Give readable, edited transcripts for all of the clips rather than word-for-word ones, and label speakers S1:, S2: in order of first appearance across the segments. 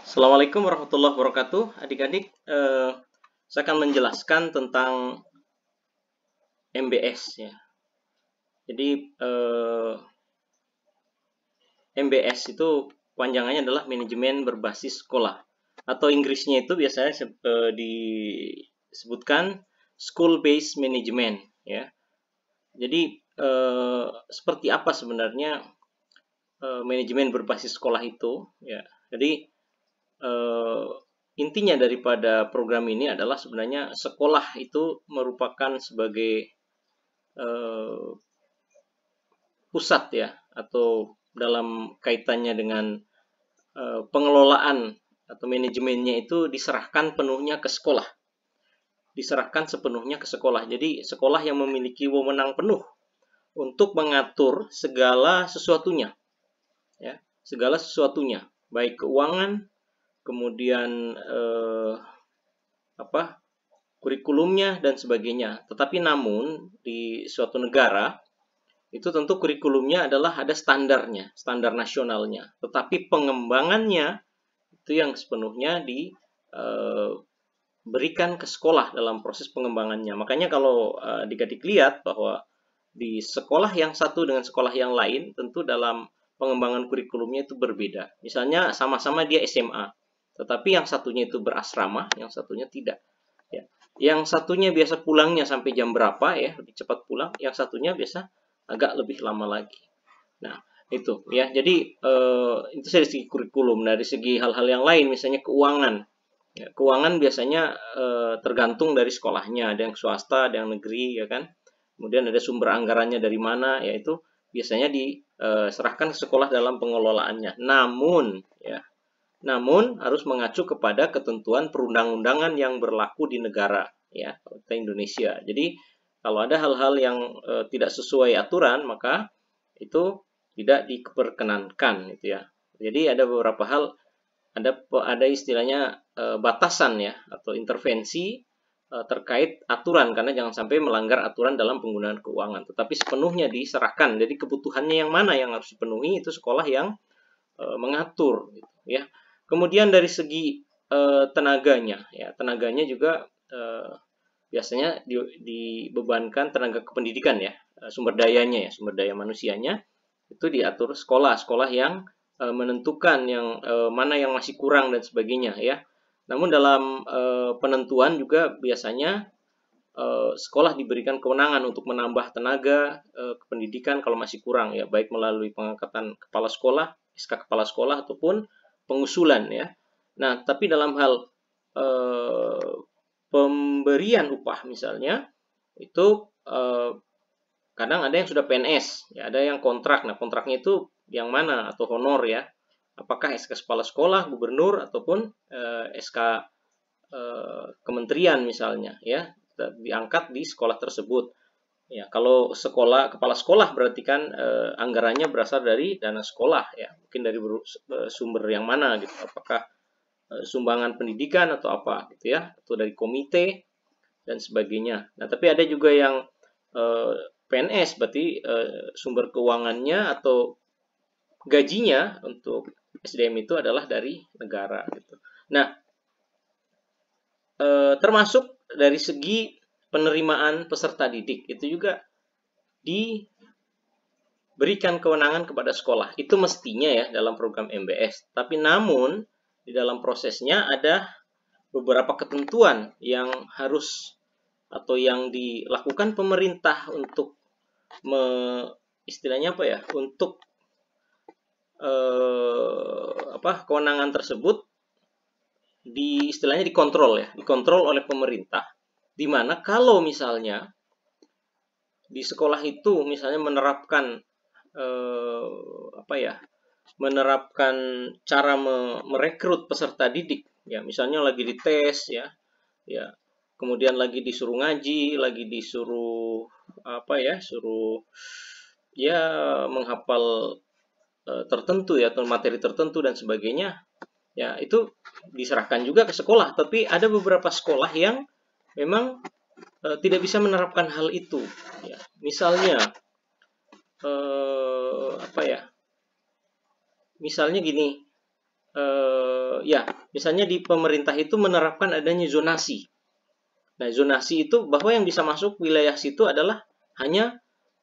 S1: Assalamualaikum warahmatullahi wabarakatuh. Adik-adik, saya akan menjelaskan tentang MBS ya. Jadi MBS itu panjangannya adalah manajemen berbasis sekolah, atau Inggrisnya itu biasanya disebutkan school based management ya. Jadi seperti apa sebenarnya manajemen berbasis sekolah itu ya. Jadi intinya daripada program ini adalah sebenarnya sekolah itu merupakan sebagai pusat ya, atau dalam kaitannya dengan pengelolaan atau manajemennya itu diserahkan penuhnya ke sekolah. Diserahkan sepenuhnya ke sekolah. Jadi sekolah yang memiliki wewenang penuh untuk mengatur segala sesuatunya. Ya, segala sesuatunya, baik keuangan, kemudian kurikulumnya dan sebagainya. Tetapi namun di suatu negara itu tentu kurikulumnya adalah ada standarnya, standar nasionalnya. Tetapi pengembangannya itu yang sepenuhnya diberikan ke sekolah dalam proses pengembangannya. Makanya kalau adik-adik lihat bahwa di sekolah yang satu dengan sekolah yang lain tentu dalam pengembangan kurikulumnya itu berbeda. Misalnya sama-sama dia SMA, tetapi yang satunya itu berasrama, yang satunya tidak. Ya. Yang satunya biasa pulangnya sampai jam berapa ya, lebih cepat pulang. Yang satunya biasa agak lebih lama lagi. Nah, itu ya. Jadi itu dari segi kurikulum. Dari segi hal-hal yang lain, misalnya keuangan. Ya, keuangan biasanya tergantung dari sekolahnya. Ada yang swasta, ada yang negeri, ya kan. Kemudian ada sumber anggarannya dari mana, yaitu biasanya diserahkan ke sekolah dalam pengelolaannya. Namun harus mengacu kepada ketentuan perundang-undangan yang berlaku di negara ya, kita Indonesia. Jadi kalau ada hal-hal yang tidak sesuai aturan, maka itu tidak diperkenankan gitu ya. Jadi ada beberapa hal, ada istilahnya batasan ya, atau intervensi terkait aturan, karena jangan sampai melanggar aturan dalam penggunaan keuangan. Tetapi sepenuhnya diserahkan. Jadi kebutuhannya yang mana yang harus dipenuhi itu sekolah yang mengatur gitu ya. Kemudian dari segi tenaganya ya, tenaganya juga biasanya dibebankan tenaga kependidikan ya, sumber dayanya ya, sumber daya manusianya itu diatur sekolah yang menentukan yang mana yang masih kurang dan sebagainya ya. Namun dalam penentuan juga biasanya sekolah diberikan kewenangan untuk menambah tenaga kependidikan kalau masih kurang ya, baik melalui pengangkatan kepala sekolah, SK kepala sekolah, ataupun pengusulan ya. Nah, tapi dalam hal pemberian upah misalnya itu kadang ada yang sudah PNS ya, ada yang kontrak. Nah, kontraknya itu yang mana, atau honor ya, apakah SK kepala sekolah, gubernur, ataupun SK kementerian misalnya ya, diangkat di sekolah tersebut. Ya, kalau kepala sekolah berarti kan anggarannya berasal dari dana sekolah ya, mungkin dari sumber yang mana gitu, apakah sumbangan pendidikan atau apa gitu ya, atau dari komite dan sebagainya. Nah, tapi ada juga yang PNS, berarti sumber keuangannya atau gajinya untuk SDM itu adalah dari negara gitu. Nah, termasuk dari segi penerimaan peserta didik itu juga diberikan kewenangan kepada sekolah. Itu mestinya ya dalam program MBS. Tapi namun di dalam prosesnya ada beberapa ketentuan yang harus atau yang dilakukan pemerintah untuk istilahnya apa ya, untuk kewenangan tersebut istilahnya dikontrol ya, dikontrol oleh pemerintah. Di mana kalau misalnya di sekolah itu misalnya menerapkan menerapkan cara merekrut peserta didik ya, misalnya lagi dites ya, kemudian lagi disuruh ngaji, lagi disuruh suruh ya menghafal tertentu ya, atau materi tertentu dan sebagainya. Ya, itu diserahkan juga ke sekolah, tapi ada beberapa sekolah yang memang tidak bisa menerapkan hal itu. Ya, misalnya, misalnya gini, ya, misalnya di pemerintah itu menerapkan adanya zonasi. Nah, zonasi itu bahwa yang bisa masuk wilayah situ adalah hanya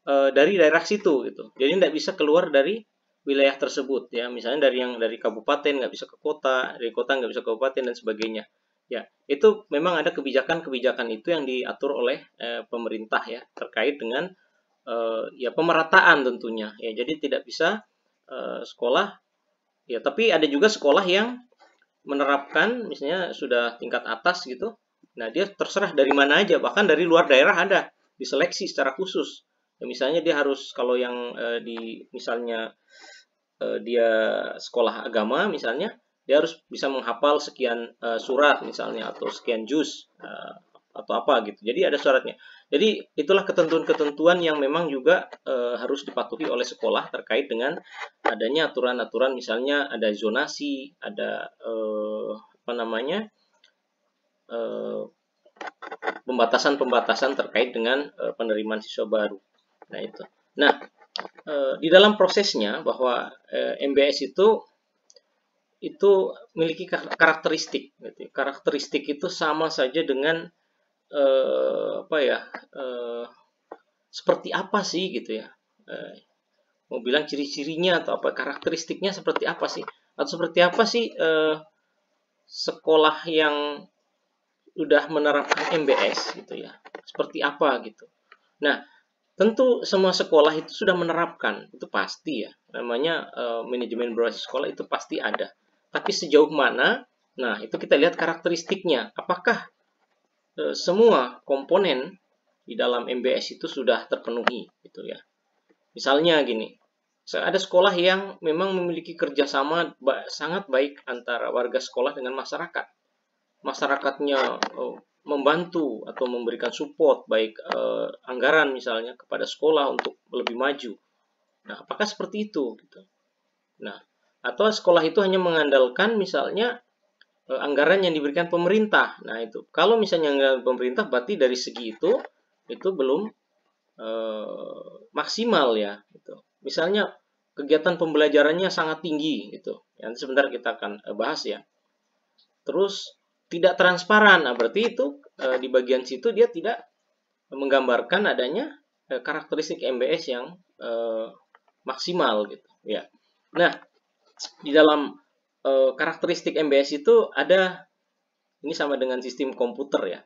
S1: dari daerah situ gitu. Jadi tidak bisa keluar dari wilayah tersebut ya. Misalnya dari kabupaten nggak bisa ke kota, dari kota nggak bisa ke kabupaten dan sebagainya. Ya, itu memang ada kebijakan-kebijakan itu yang diatur oleh pemerintah ya terkait dengan ya pemerataan tentunya. Ya, jadi tidak bisa sekolah ya, tapi ada juga sekolah yang menerapkan misalnya sudah tingkat atas gitu. Nah, dia terserah dari mana aja, bahkan dari luar daerah ada diseleksi secara khusus. Ya, misalnya dia harus kalau yang di misalnya dia sekolah agama misalnya, dia harus bisa menghafal sekian surat misalnya atau sekian juz atau apa gitu. Jadi ada syaratnya. Jadi itulah ketentuan-ketentuan yang memang juga harus dipatuhi oleh sekolah terkait dengan adanya aturan-aturan, misalnya ada zonasi, ada apa namanya pembatasan-pembatasan terkait dengan penerimaan siswa baru. Nah itu. Nah di dalam prosesnya bahwa MBS itu memiliki karakteristik. Gitu. Karakteristik itu sama saja dengan apa ya? Seperti apa sih gitu ya? Mau bilang ciri-cirinya atau apa karakteristiknya seperti apa sih? Atau seperti apa sih sekolah yang sudah menerapkan MBS gitu ya? Seperti apa gitu? Nah, tentu semua sekolah itu sudah menerapkan, itu pasti ya. Namanya manajemen berbasis sekolah itu pasti ada. Tapi sejauh mana? Nah, itu kita lihat karakteristiknya. Apakah semua komponen di dalam MBS itu sudah terpenuhi gitu ya. Misalnya gini, ada sekolah yang memang memiliki kerjasama sangat baik antara warga sekolah dengan masyarakat. Masyarakatnya membantu atau memberikan support baik anggaran misalnya kepada sekolah untuk lebih maju. Nah, apakah seperti itu? Gitu. Nah, atau sekolah itu hanya mengandalkan misalnya anggaran yang diberikan pemerintah. Nah, itu kalau misalnya anggaran pemerintah berarti dari segi itu belum maksimal ya. Gitu. Misalnya kegiatan pembelajarannya sangat tinggi gitu. Nanti sebentar kita akan bahas ya. Terus tidak transparan. Nah, berarti itu di bagian situ dia tidak menggambarkan adanya karakteristik MBS yang maksimal gitu ya. Nah, di dalam karakteristik MBS itu ada, ini sama dengan sistem komputer ya.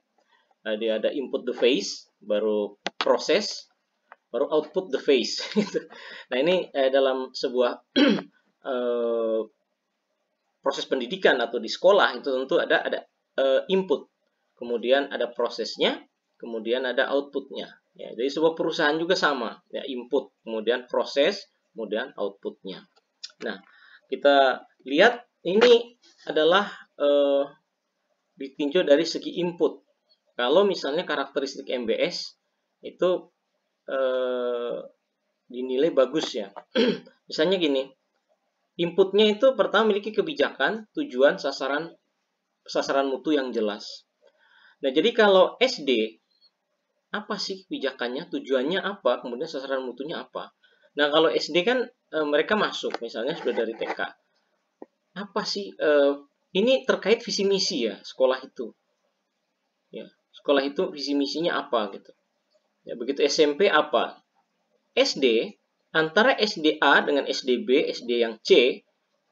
S1: Dia ada input the phase, baru proses, baru output the phase. Nah, ini dalam sebuah proses pendidikan atau di sekolah itu tentu ada input, kemudian ada prosesnya, kemudian ada outputnya. Ya, jadi sebuah perusahaan juga sama, ya, input, kemudian proses, kemudian outputnya. Nah, kita lihat ini adalah ditinjau dari segi input. Kalau misalnya karakteristik MBS itu dinilai bagus ya. Misalnya gini, inputnya itu pertama memiliki kebijakan, tujuan, sasaran mutu yang jelas. Nah, jadi kalau SD, apa sih kebijakannya, tujuannya apa, kemudian sasaran mutunya apa. Nah, kalau SD kan mereka masuk, misalnya sudah dari TK. Apa sih, ini terkait visi misi ya, sekolah itu. Ya, sekolah itu visi misinya apa gitu. Ya, begitu SMP apa. SD, antara SD A dengan SD B, SD yang C,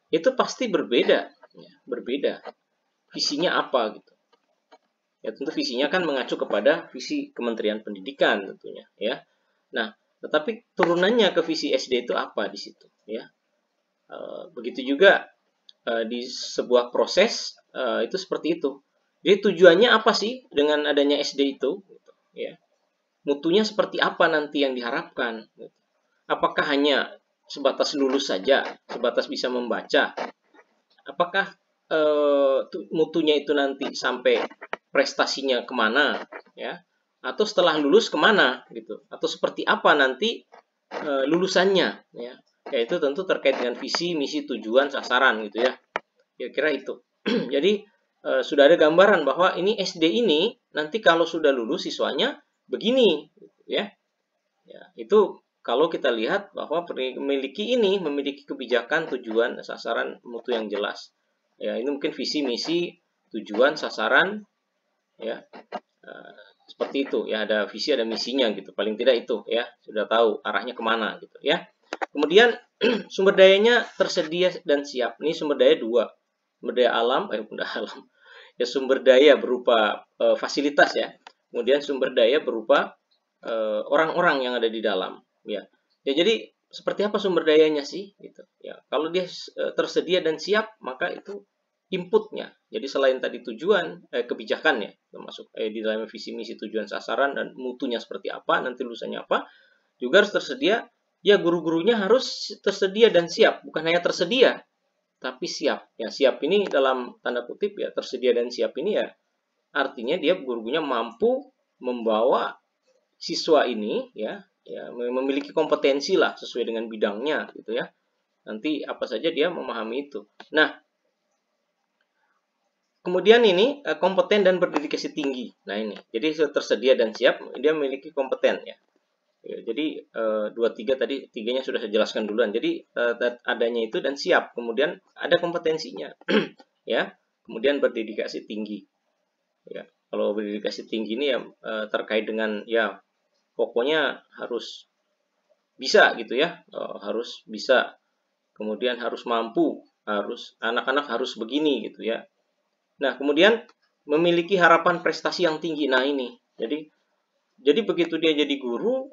S1: itu pasti berbeda. Ya, berbeda. Visinya apa gitu. Ya, tentu visinya kan mengacu kepada visi Kementerian Pendidikan tentunya ya. Nah, tetapi turunannya ke visi SD itu apa di situ ya. Begitu juga di sebuah proses itu seperti itu. Jadi tujuannya apa sih dengan adanya SD itu gitu, ya. Mutunya seperti apa nanti yang diharapkan gitu. Apakah hanya sebatas lulus saja, sebatas bisa membaca? Apakah mutunya itu nanti sampai prestasinya kemana ya, atau setelah lulus kemana gitu, atau seperti apa nanti lulusannya ya. Yaitu tentu terkait dengan visi, misi, tujuan, sasaran gitu ya. Kira-kira itu. Jadi sudah ada gambaran bahwa ini SD ini nanti kalau sudah lulus siswanya begini gitu, ya. Ya, itu kalau kita lihat bahwa memiliki kebijakan, tujuan, sasaran, mutu yang jelas. Ya, ini mungkin visi, misi, tujuan, sasaran, ya. Seperti itu ya, ada visi, ada misinya gitu. Paling tidak itu ya, sudah tahu arahnya kemana gitu ya. Kemudian sumber dayanya tersedia dan siap. Ini sumber daya dua, sumber daya alam, ya, sumber daya berupa fasilitas ya. Kemudian sumber daya berupa orang-orang yang ada di dalam ya. Ya, jadi seperti apa sumber dayanya sih gitu ya. Kalau dia tersedia dan siap, maka itu inputnya. Jadi selain tadi tujuan, kebijakan ya, termasuk di dalam visi misi, tujuan, sasaran, dan mutunya seperti apa, nanti lulusannya apa, juga harus tersedia. Ya, guru-gurunya harus tersedia dan siap, bukan hanya tersedia, tapi siap. Ya, siap ini dalam tanda kutip ya, tersedia dan siap ini ya, artinya dia guru-gurunya mampu membawa siswa ini ya, memiliki kompetensi lah sesuai dengan bidangnya gitu ya. Nanti apa saja dia memahami itu. Nah, kemudian ini kompeten dan berdedikasi tinggi. Nah ini, jadi tersedia dan siap, dia memiliki kompeten ya. Jadi 2-3 tadi, tiganya sudah saya jelaskan duluan. Jadi adanya itu dan siap, kemudian ada kompetensinya, ya. Kemudian berdedikasi tinggi. Ya, kalau berdedikasi tinggi ini ya terkait dengan ya pokoknya harus bisa gitu ya, harus bisa. Kemudian harus mampu, harus anak-anak harus begini gitu ya. Nah, kemudian memiliki harapan prestasi yang tinggi. Nah, ini. Jadi begitu dia jadi guru,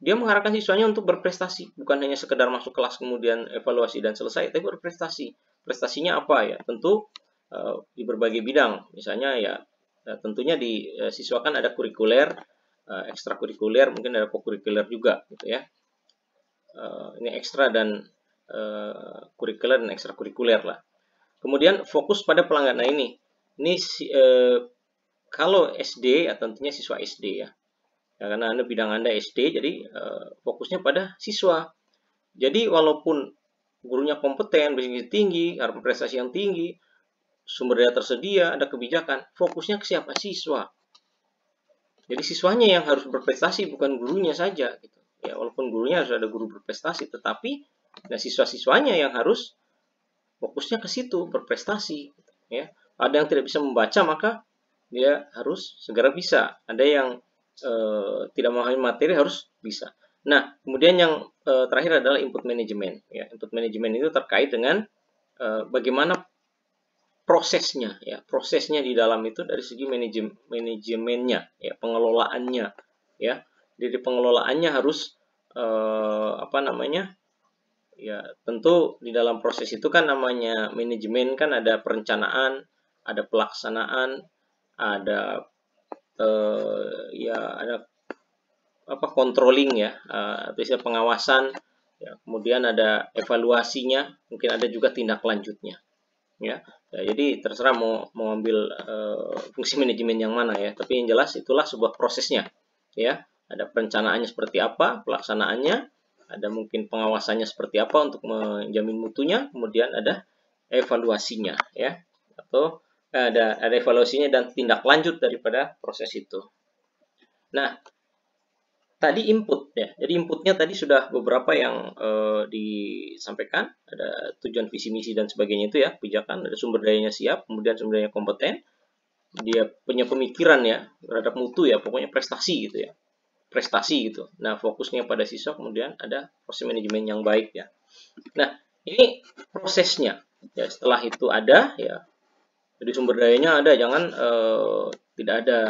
S1: dia mengharapkan siswanya untuk berprestasi, bukan hanya sekedar masuk kelas kemudian evaluasi dan selesai, tapi berprestasi. Prestasinya apa ya? Tentu di berbagai bidang. Misalnya ya tentunya di siswa kan ada kurikuler, ekstrakurikuler, mungkin ada kokurikuler juga gitu ya. Ini ekstra dan kurikuler dan ekstrakurikuler lah. Kemudian fokus pada pelanggan. Nah ini kalau SD ya tentunya siswa SD ya. Karena bidang Anda SD, jadi fokusnya pada siswa. Jadi walaupun gurunya kompeten, berdedikasi tinggi, harapan prestasi yang tinggi, sumber daya tersedia, ada kebijakan, fokusnya ke siapa? Siswa. Jadi siswanya yang harus berprestasi, bukan gurunya saja. Gitu. Ya walaupun gurunya harus ada guru berprestasi, tetapi nah siswa-siswanya yang harus fokusnya ke situ, berprestasi. Ya, ada yang tidak bisa membaca, maka dia harus segera bisa. Ada yang tidak memahami materi, harus bisa. Nah, kemudian yang terakhir adalah input manajemen. Ya, input manajemen itu terkait dengan bagaimana prosesnya. Ya, prosesnya di dalam itu dari segi manajemennya, ya, pengelolaannya. Ya, jadi pengelolaannya harus ya, tentu di dalam proses itu kan namanya manajemen kan ada perencanaan, ada pelaksanaan, ada ya ada controlling ya, atau pengawasan, ya, kemudian ada evaluasinya, mungkin ada juga tindak lanjutnya, ya. Jadi terserah mau ambil fungsi manajemen yang mana ya, tapi yang jelas itulah sebuah prosesnya, ya. Ada perencanaannya seperti apa, pelaksanaannya, ada mungkin pengawasannya seperti apa untuk menjamin mutunya, kemudian ada evaluasinya ya, atau ada evaluasinya dan tindak lanjut daripada proses itu. Nah, tadi input ya, jadi inputnya tadi sudah beberapa yang disampaikan, ada tujuan visi misi dan sebagainya itu ya, kebijakan, ada sumber dayanya siap, kemudian sumber dayanya kompeten, dia punya pemikiran ya terhadap mutu ya, pokoknya prestasi gitu ya. Prestasi gitu. Nah, fokusnya pada siswa, kemudian ada proses manajemen yang baik ya. Nah, ini prosesnya. Ya, setelah itu ada ya. Jadi sumber dayanya ada, jangan tidak ada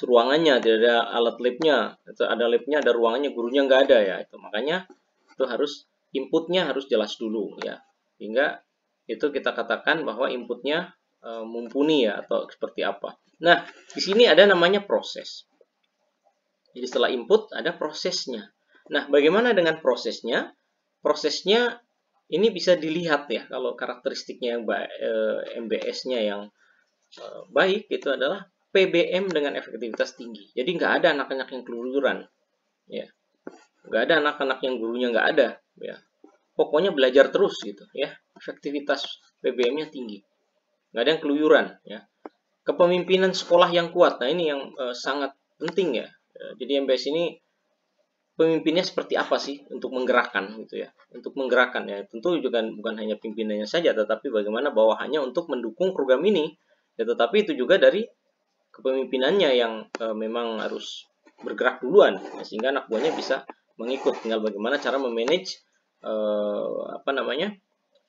S1: ruangannya, tidak ada alat labnya. Itu ada labnya, ada ruangannya, gurunya nggak ada ya. Itu makanya itu harus inputnya harus jelas dulu ya. Hingga itu kita katakan bahwa inputnya mumpuni ya, atau seperti apa. Nah, di sini ada namanya proses. Jadi setelah input ada prosesnya. Nah, bagaimana dengan prosesnya? Prosesnya ini bisa dilihat ya, kalau karakteristiknya yang MBS-nya yang baik itu adalah PBM dengan efektivitas tinggi. Jadi nggak ada anak-anak yang keluyuran, ya. Nggak ada anak-anak yang gurunya nggak ada, ya. Pokoknya belajar terus gitu, ya. Efektivitas PBM-nya tinggi. Nggak ada yang keluyuran, ya. Kepemimpinan sekolah yang kuat. Nah, ini yang sangat penting ya. Jadi MBS ini pemimpinnya seperti apa sih untuk menggerakkan gitu ya. Untuk menggerakkan ya, tentu juga bukan hanya pimpinannya saja, tetapi bagaimana bawahannya untuk mendukung program ini. Ya, tetapi itu juga dari kepemimpinannya yang memang harus bergerak duluan, ya, sehingga anak buahnya bisa mengikut. Tinggal bagaimana cara memanage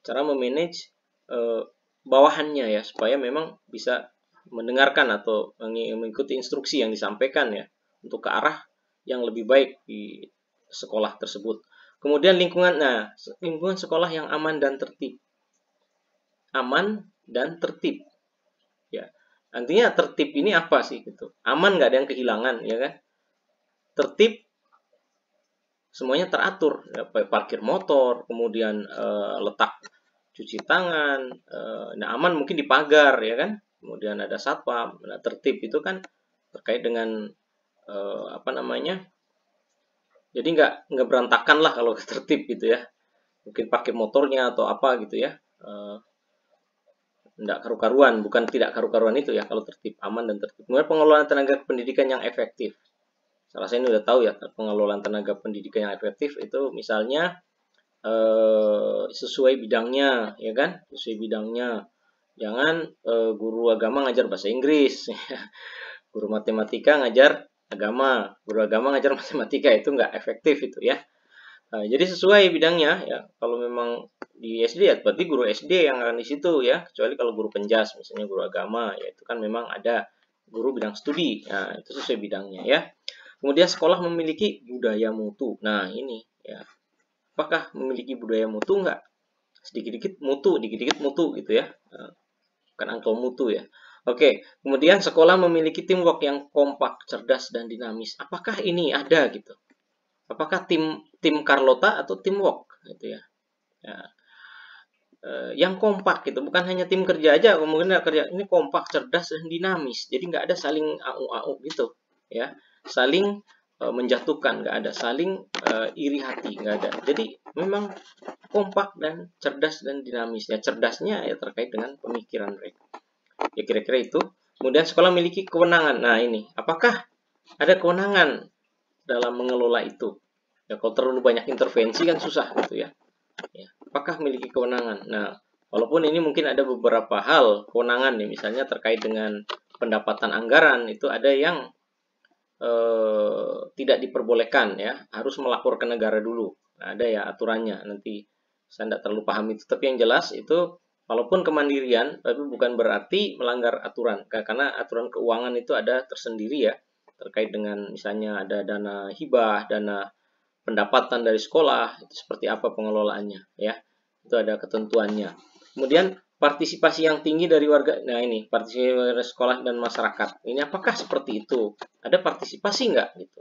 S1: cara memanage bawahannya ya, supaya memang bisa mendengarkan atau mengikuti instruksi yang disampaikan ya, untuk ke arah yang lebih baik di sekolah tersebut. Kemudian lingkungan sekolah yang aman dan tertib. Aman dan tertib. Ya. Artinya tertib ini apa sih gitu? Aman, nggak ada yang kehilangan, ya kan? Tertib, semuanya teratur. Ya, parkir motor, kemudian letak cuci tangan. Nah, aman mungkin di pagar, ya kan? Kemudian ada satpam. Nah, tertib itu kan terkait dengan jadi nggak berantakan lah kalau tertib gitu ya. Mungkin parkir motornya atau apa gitu ya. Tidak karu-karuan, bukan tidak karu-karuan itu ya kalau tertib, aman dan tertib. Kemudian pengelolaan tenaga pendidikan yang efektif. Salah saya ini udah tahu ya, pengelolaan tenaga pendidikan yang efektif itu misalnya sesuai bidangnya, ya kan? Sesuai bidangnya. Jangan guru agama ngajar bahasa Inggris, guru matematika ngajar agama, guru agama ngajar matematika, itu nggak efektif itu ya. Jadi sesuai bidangnya ya. Kalau memang di SD ya berarti guru SD yang akan di situ ya. Kecuali kalau guru penjas misalnya guru agama ya, itu kan memang ada guru bidang studi. Nah, itu sesuai bidangnya ya. Kemudian sekolah memiliki budaya mutu. Nah, ini ya. Apakah memiliki budaya mutu enggak? Sedikit-dikit mutu, dikit-dikit mutu gitu ya. Bukan angkel mutu ya. Oke, kemudian sekolah memiliki teamwork yang kompak, cerdas dan dinamis. Apakah ini ada gitu? Apakah tim Carlota atau teamwork gitu ya? Yang kompak gitu, bukan hanya tim kerja aja, kemudian kerja ini kompak, cerdas dan dinamis. Jadi nggak ada saling au gitu ya, saling menjatuhkan, nggak ada saling iri hati, nggak ada. Jadi memang kompak dan cerdas dan dinamis ya. Cerdasnya ya terkait dengan pemikiran mereka ya, kira-kira itu. Kemudian sekolah memiliki kewenangan. Nah, ini apakah ada kewenangan dalam mengelola itu ya? Kalau terlalu banyak intervensi kan susah gitu ya. Apakah memiliki kewenangan? Nah, walaupun ini mungkin ada beberapa hal kewenangan ya, misalnya terkait dengan pendapatan anggaran, itu ada yang tidak diperbolehkan ya, harus melapor ke negara dulu. Nah, ada ya aturannya, nanti saya tidak terlalu paham itu, tapi yang jelas itu walaupun kemandirian, tapi bukan berarti melanggar aturan, karena aturan keuangan itu ada tersendiri ya, terkait dengan misalnya ada dana hibah, dana pendapatan dari sekolah, itu seperti apa pengelolaannya ya, itu ada ketentuannya. Kemudian partisipasi yang tinggi dari warga. Nah, ini partisipasi dari sekolah dan masyarakat, ini apakah seperti itu? Ada partisipasi nggak gitu?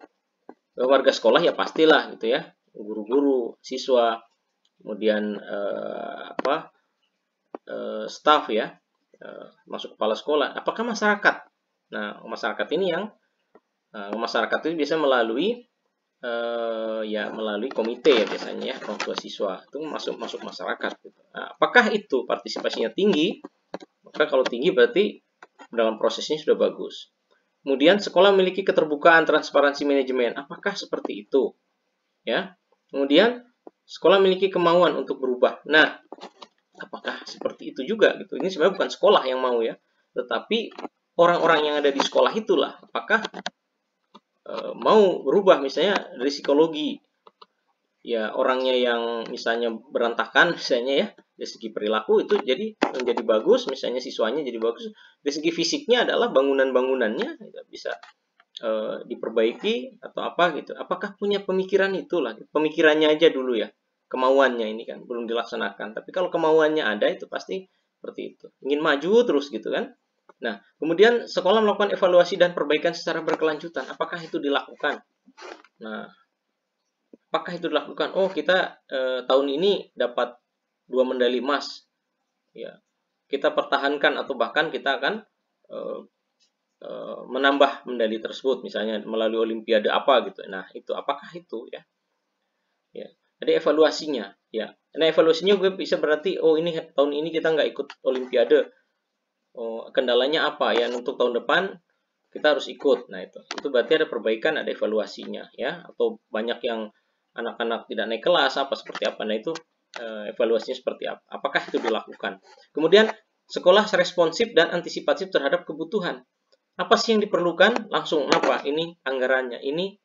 S1: Warga sekolah ya pastilah gitu ya, guru-guru, siswa, kemudian staf ya, masuk kepala sekolah. Apakah masyarakat? Nah, masyarakat ini yang masyarakat itu bisa melalui melalui komite ya biasanya ya, orang tua siswa itu masuk masyarakat gitu. Nah, apakah itu partisipasinya tinggi? Maka kalau tinggi berarti dalam prosesnya sudah bagus. Kemudian sekolah memiliki keterbukaan, transparansi manajemen. Apakah seperti itu? Ya. Kemudian sekolah memiliki kemauan untuk berubah. Nah, apakah seperti itu juga gitu? Ini sebenarnya bukan sekolah yang mau ya, tetapi orang-orang yang ada di sekolah itulah apakah mau berubah, misalnya dari psikologi ya, orangnya yang misalnya berantakan misalnya ya, dari segi perilaku itu jadi menjadi bagus, misalnya siswanya jadi bagus. Dari segi fisiknya adalah bangunan-bangunannya bisa diperbaiki atau apa gitu. Apakah punya pemikiran itulah, pemikirannya aja dulu ya, kemauannya ini kan belum dilaksanakan. Tapi kalau kemauannya ada itu pasti seperti itu, ingin maju terus gitu kan. Nah, kemudian sekolah melakukan evaluasi dan perbaikan secara berkelanjutan. Apakah itu dilakukan? Nah, apakah itu dilakukan? Oh, kita tahun ini dapat 2 medali emas. Ya, kita pertahankan atau bahkan kita akan menambah medali tersebut, misalnya melalui olimpiade apa gitu. Nah, itu apakah itu ya? Ya, ada evaluasinya. Ya, nah evaluasinya gue bisa berarti, oh ini tahun ini kita nggak ikut olimpiade. Oh, kendalanya apa ya, untuk tahun depan kita harus ikut. Nah, itu berarti ada perbaikan, ada evaluasinya ya, atau banyak yang anak-anak tidak naik kelas apa seperti apa. Nah, itu evaluasinya seperti apa? Apakah itu dilakukan? Kemudian sekolah responsif dan antisipatif terhadap kebutuhan. Apa sih yang diperlukan? Langsung apa? Ini anggarannya, ini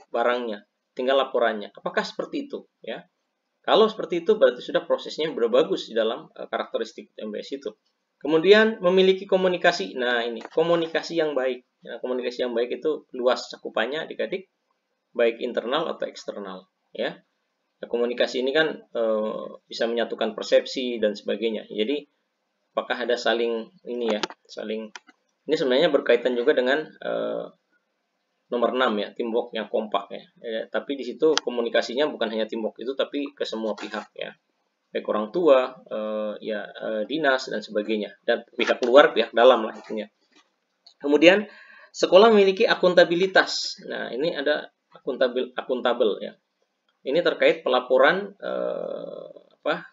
S1: barangnya, tinggal laporannya. Apakah seperti itu ya? Kalau seperti itu berarti sudah prosesnya sudah bagus di dalam karakteristik MBS itu. Kemudian memiliki komunikasi. Nah, ini komunikasi yang baik. Ya, komunikasi yang baik itu luas cakupannya adik-adik, baik internal atau eksternal ya. Nah, komunikasi ini kan bisa menyatukan persepsi dan sebagainya. Jadi apakah ada saling ini ya, saling ini sebenarnya berkaitan juga dengan nomor 6 ya, teamwork yang kompak ya. Tapi di situ komunikasinya bukan hanya teamwork itu, tapi ke semua pihak ya, baik orang tua, dinas dan sebagainya, dan pihak luar, pihak dalam lah intinya. Kemudian sekolah memiliki akuntabilitas. Nah, ini ada akuntabel ya. Ini terkait pelaporan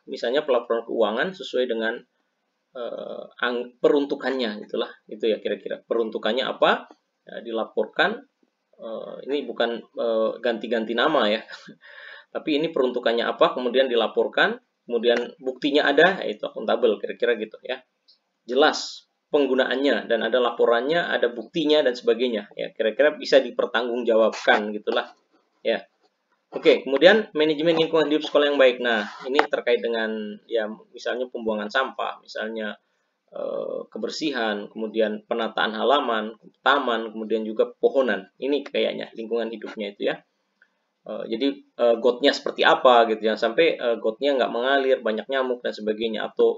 S1: misalnya pelaporan keuangan sesuai dengan peruntukannya, itulah itu ya kira-kira peruntukannya apa ya, dilaporkan. Ini bukan ganti-ganti nama ya, tapi ini peruntukannya apa, kemudian dilaporkan, kemudian buktinya ada, itu akuntabel kira-kira gitu ya. Jelas penggunaannya dan ada laporannya, ada buktinya dan sebagainya ya, kira-kira bisa dipertanggungjawabkan gitulah ya. Oke, kemudian manajemen lingkungan hidup sekolah yang baik. Nah, ini terkait dengan ya misalnya pembuangan sampah, misalnya kebersihan, kemudian penataan halaman, taman, kemudian juga pohonan. Ini kayaknya lingkungan hidupnya itu ya. Jadi gotnya seperti apa gitu, jangan sampai gotnya nggak mengalir, banyak nyamuk dan sebagainya, atau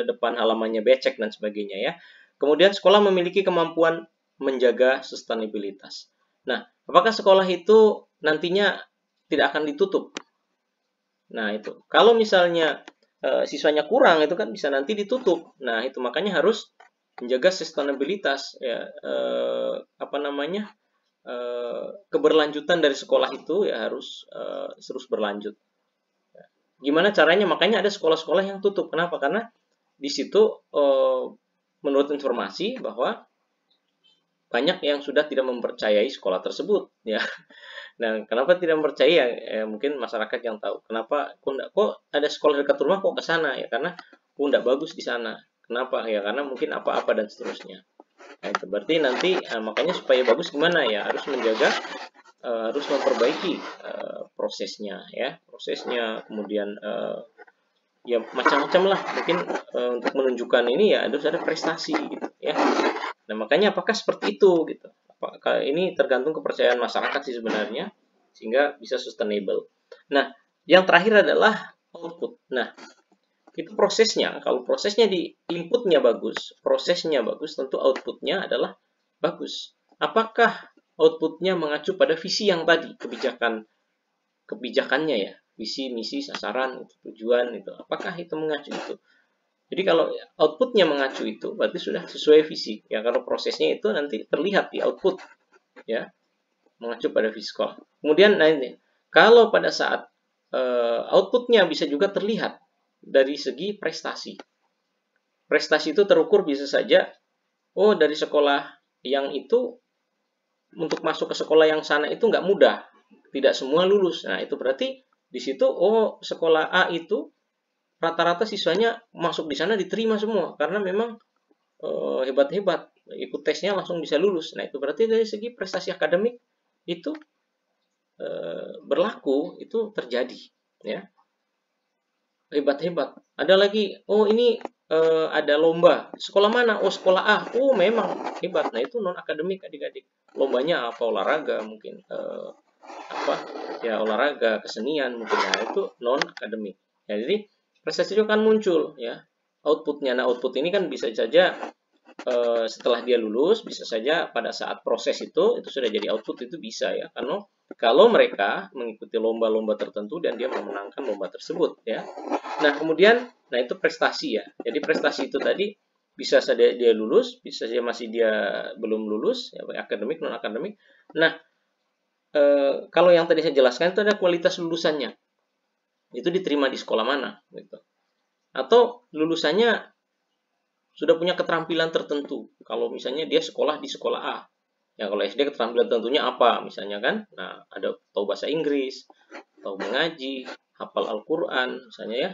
S1: depan halamannya becek dan sebagainya ya. Kemudian sekolah memiliki kemampuan menjaga sustainabilitas. Nah, apakah sekolah itu nantinya tidak akan ditutup? Nah, itu kalau misalnya siswanya kurang, itu kan bisa nanti ditutup. Nah, itu makanya harus menjaga sustainabilitas ya, keberlanjutan dari sekolah itu ya harus terus berlanjut. Gimana caranya? Makanya ada sekolah-sekolah yang tutup. Kenapa? Karena di situ menurut informasi bahwa banyak yang sudah tidak mempercayai sekolah tersebut ya. Nah, kenapa tidak percaya? Mungkin masyarakat yang tahu. Kenapa kok ada sekolah dekat rumah kok ke sana ya? Karena enggak bagus di sana. Kenapa? Ya karena mungkin apa-apa dan seterusnya. Nah, itu berarti nanti makanya supaya bagus gimana ya? Harus menjaga, harus memperbaiki prosesnya ya. Prosesnya, kemudian ya macam-macam lah. Mungkin untuk menunjukkan ini ya harus ada prestasi gitu ya. Nah, makanya apakah seperti itu gitu? Ini tergantung kepercayaan masyarakat sih sebenarnya, sehingga bisa sustainable. Nah, yang terakhir adalah output. Nah, itu prosesnya. Kalau prosesnya di inputnya bagus, prosesnya bagus, tentu outputnya adalah bagus. Apakah outputnya mengacu pada visi yang tadi, kebijakannya ya, visi, misi, sasaran, tujuan itu. Apakah itu mengacu itu? Jadi kalau outputnya mengacu itu berarti sudah sesuai visi. Ya kalau prosesnya itu nanti terlihat di output ya, mengacu pada visi sekolah. Kemudian nah ini, kalau pada saat outputnya bisa juga terlihat dari segi prestasi. Prestasi itu terukur bisa saja, oh dari sekolah yang itu untuk masuk ke sekolah yang sana itu nggak mudah, tidak semua lulus. Nah itu berarti di situ oh sekolah A itu rata-rata siswanya masuk di sana diterima semua karena memang hebat-hebat, ikut tesnya langsung bisa lulus. Nah, itu berarti dari segi prestasi akademik itu berlaku, itu terjadi ya. Hebat-hebat. Ada lagi, oh ini ada lomba. Sekolah mana? Oh, sekolah A. Oh, memang hebat. Nah, itu non akademik adik-adik. Lombanya apa? Olahraga mungkin olahraga, kesenian mungkin. Nah, itu non akademik. Ya, jadi prestasi itu akan muncul ya outputnya. Nah, output ini kan bisa saja setelah dia lulus, bisa saja pada saat proses itu sudah jadi output, itu bisa ya. Karena kalau mereka mengikuti lomba-lomba tertentu dan dia memenangkan lomba tersebut ya. Nah, kemudian itu prestasi ya. Jadi prestasi itu tadi bisa saja dia lulus, bisa saja masih dia belum lulus ya, akademik, non akademik. Nah, kalau yang tadi saya jelaskan itu ada kualitas lulusannya. Itu diterima di sekolah mana gitu. Atau lulusannya sudah punya keterampilan tertentu. Kalau misalnya dia sekolah di sekolah A, Ya kalau SD keterampilan tentunya apa misalnya kan? Nah, ada tahu bahasa Inggris, tahu mengaji, hafal Al-Qur'an misalnya ya.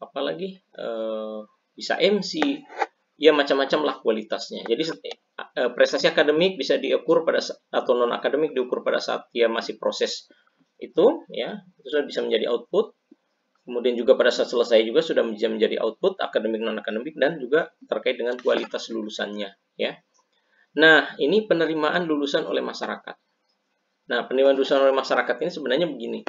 S1: Apalagi bisa MC, ya macam-macam lah kualitasnya. Jadi prestasi akademik bisa diukur pada atau non akademik diukur pada saat dia masih proses itu, ya itu sudah bisa menjadi output. Kemudian juga pada saat selesai juga sudah bisa menjadi output akademik non akademik dan juga terkait dengan kualitas lulusannya, ya. Nah, ini penerimaan lulusan oleh masyarakat. Nah, penerimaan lulusan oleh masyarakat ini sebenarnya begini.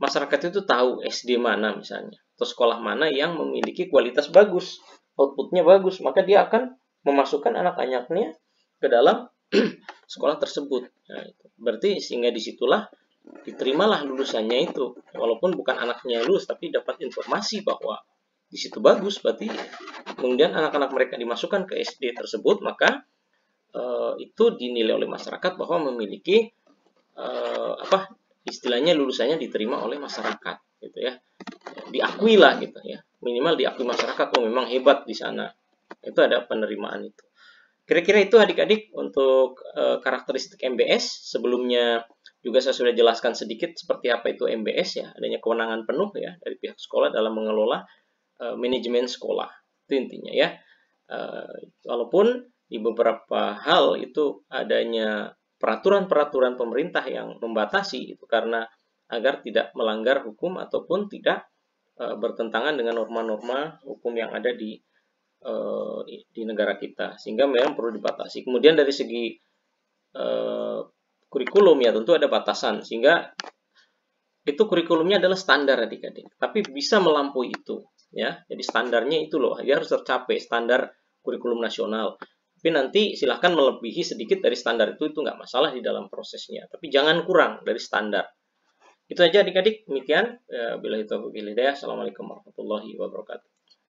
S1: Masyarakat itu tahu SD mana misalnya, atau sekolah mana yang memiliki kualitas bagus, outputnya bagus, maka dia akan memasukkan anak-anaknya ke dalam sekolah tersebut. Nah, itu. Berarti sehingga disitulah diterimalah lulusannya itu, walaupun bukan anaknya lulus, tapi dapat informasi bahwa di situ bagus, berarti kemudian anak-anak mereka dimasukkan ke SD tersebut, maka itu dinilai oleh masyarakat bahwa memiliki istilahnya lulusannya diterima oleh masyarakat gitu ya, diakui lah gitu ya, minimal diakui masyarakat, oh memang hebat di sana, itu ada penerimaan itu. Kira-kira itu adik-adik untuk karakteristik MBS. Sebelumnya juga saya sudah jelaskan sedikit seperti apa itu MBS ya, adanya kewenangan penuh ya dari pihak sekolah dalam mengelola manajemen sekolah, itu intinya ya. Walaupun di beberapa hal itu adanya peraturan-peraturan pemerintah yang membatasi itu karena agar tidak melanggar hukum ataupun tidak bertentangan dengan norma-norma hukum yang ada di negara kita, sehingga memang perlu dibatasi. Kemudian dari segi kurikulum ya tentu ada batasan, sehingga itu kurikulumnya adalah standar adik-adik, tapi bisa melampaui itu ya. Jadi standarnya itu loh, dia harus tercapai standar kurikulum nasional. Tapi nanti silahkan melebihi sedikit dari standar itu nggak masalah di dalam prosesnya. Tapi jangan kurang dari standar. Itu aja adik-adik, demikian. Billahi taufiq wal hidayah. Assalamualaikum warahmatullahi wabarakatuh.